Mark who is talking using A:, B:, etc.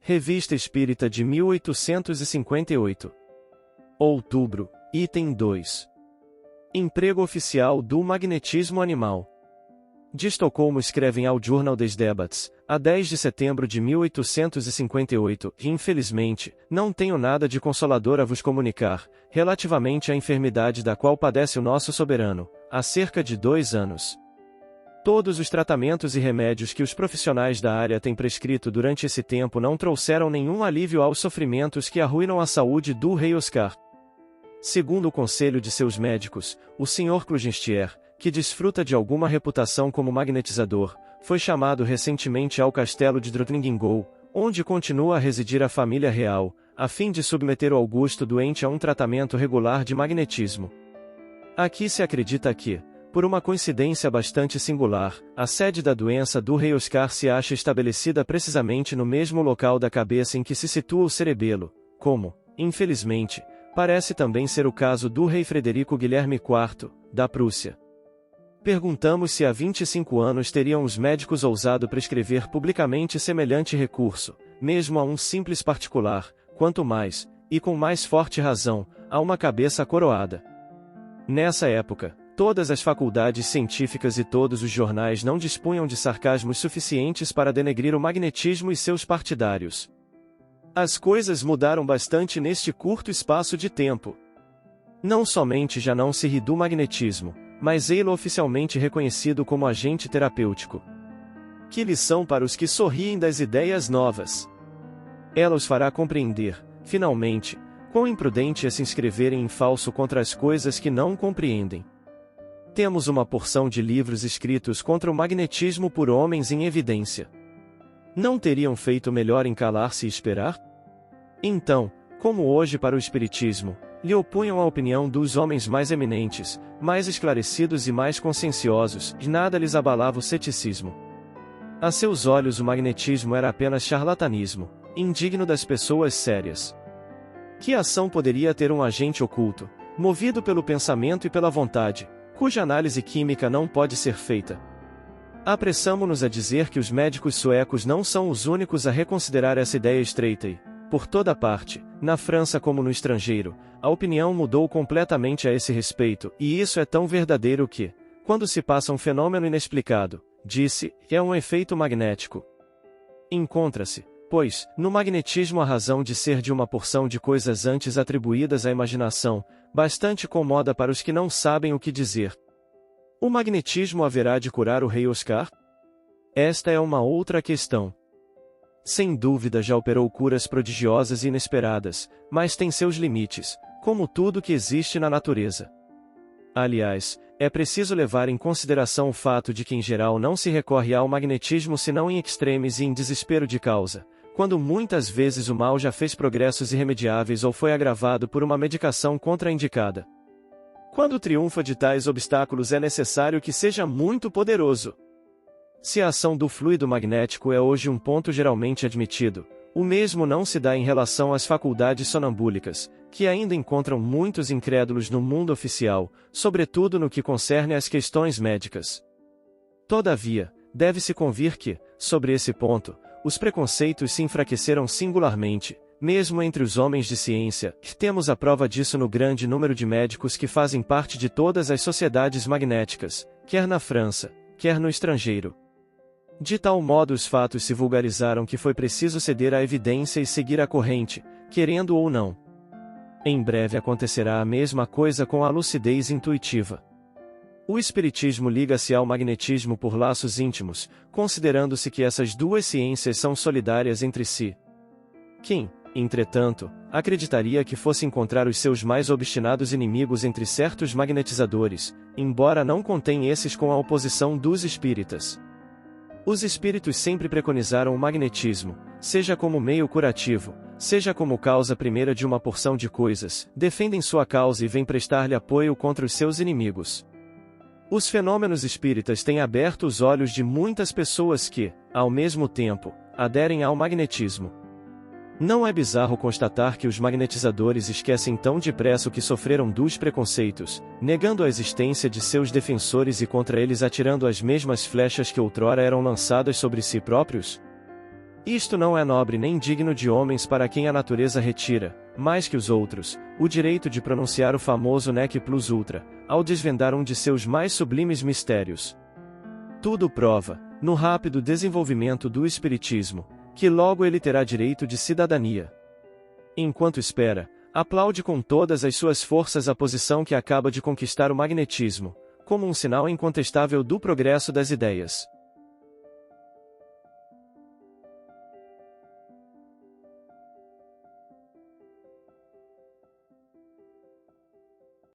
A: Revista Espírita de 1858. Outubro, item 2. Emprego oficial do magnetismo animal. De Estocolmo escrevem ao Journal des Debats, a 10 de setembro de 1858, e infelizmente, não tenho nada de consolador a vos comunicar, relativamente à enfermidade da qual padece o nosso soberano, há cerca de 2 anos. Todos os tratamentos e remédios que os profissionais da área têm prescrito durante esse tempo não trouxeram nenhum alívio aos sofrimentos que arruinam a saúde do rei Oscar. Segundo o conselho de seus médicos, o Sr. Klugenstier, que desfruta de alguma reputação como magnetizador, foi chamado recentemente ao castelo de Drottningholm, onde continua a residir a família real, a fim de submeter o augusto doente a um tratamento regular de magnetismo. Aqui se acredita que, por uma coincidência bastante singular, a sede da doença do rei Oscar se acha estabelecida precisamente no mesmo local da cabeça em que se situa o cerebelo, como, infelizmente, parece também ser o caso do rei Frederico Guilherme IV, da Prússia. Perguntamos se há 25 anos teriam os médicos ousado prescrever publicamente semelhante recurso, mesmo a um simples particular, quanto mais, e com mais forte razão, a uma cabeça coroada. Nessa época, todas as faculdades científicas e todos os jornais não dispunham de sarcasmos suficientes para denegrir o magnetismo e seus partidários. As coisas mudaram bastante neste curto espaço de tempo. Não somente já não se ri do magnetismo, mas ele oficialmente reconhecido como agente terapêutico. Que lição para os que sorriem das ideias novas! Ela os fará compreender, finalmente, quão imprudente é se inscreverem em falso contra as coisas que não compreendem. Temos uma porção de livros escritos contra o magnetismo por homens em evidência. Não teriam feito melhor em calar-se e esperar? Então, como hoje para o espiritismo, lhe opunham a opinião dos homens mais eminentes, mais esclarecidos e mais conscienciosos, e nada lhes abalava o ceticismo. A seus olhos o magnetismo era apenas charlatanismo, indigno das pessoas sérias. Que ação poderia ter um agente oculto, movido pelo pensamento e pela vontade, cuja análise química não pode ser feita? Apressamo-nos a dizer que os médicos suecos não são os únicos a reconsiderar essa ideia estreita e, por toda parte, na França como no estrangeiro, a opinião mudou completamente a esse respeito, e isso é tão verdadeiro que, quando se passa um fenômeno inexplicado, disse, é um efeito magnético. Encontra-se, pois, no magnetismo a razão de ser de uma porção de coisas antes atribuídas à imaginação, bastante cômoda para os que não sabem o que dizer. O magnetismo haverá de curar o rei Oscar? Esta é uma outra questão. Sem dúvida já operou curas prodigiosas e inesperadas, mas tem seus limites, como tudo que existe na natureza. Aliás, é preciso levar em consideração o fato de que em geral não se recorre ao magnetismo senão em extremes e em desespero de causa, quando muitas vezes o mal já fez progressos irremediáveis ou foi agravado por uma medicação contraindicada. Quando triunfa de tais obstáculos é necessário que seja muito poderoso. Se a ação do fluido magnético é hoje um ponto geralmente admitido, o mesmo não se dá em relação às faculdades sonambúlicas, que ainda encontram muitos incrédulos no mundo oficial, sobretudo no que concerne às questões médicas. Todavia, deve-se convir que, sobre esse ponto, os preconceitos se enfraqueceram singularmente, mesmo entre os homens de ciência, e temos a prova disso no grande número de médicos que fazem parte de todas as sociedades magnéticas, quer na França, quer no estrangeiro. De tal modo os fatos se vulgarizaram que foi preciso ceder à evidência e seguir a corrente, querendo ou não. Em breve acontecerá a mesma coisa com a lucidez intuitiva. O espiritismo liga-se ao magnetismo por laços íntimos, considerando-se que essas duas ciências são solidárias entre si. Quem, entretanto, acreditaria que fosse encontrar os seus mais obstinados inimigos entre certos magnetizadores, embora não contém esses com a oposição dos espíritas? Os espíritos sempre preconizaram o magnetismo, seja como meio curativo, seja como causa primeira de uma porção de coisas, defendem sua causa e vêm prestar-lhe apoio contra os seus inimigos. Os fenômenos espíritas têm aberto os olhos de muitas pessoas que, ao mesmo tempo, aderem ao magnetismo. Não é bizarro constatar que os magnetizadores esquecem tão depressa o que sofreram dos preconceitos, negando a existência de seus defensores e contra eles atirando as mesmas flechas que outrora eram lançadas sobre si próprios? Isto não é nobre nem digno de homens para quem a natureza retira, mais que os outros, o direito de pronunciar o famoso nec plus ultra, ao desvendar um de seus mais sublimes mistérios. Tudo prova, no rápido desenvolvimento do espiritismo, que logo ele terá direito de cidadania. Enquanto espera, aplaude com todas as suas forças a posição que acaba de conquistar o magnetismo, como um sinal incontestável do progresso das ideias.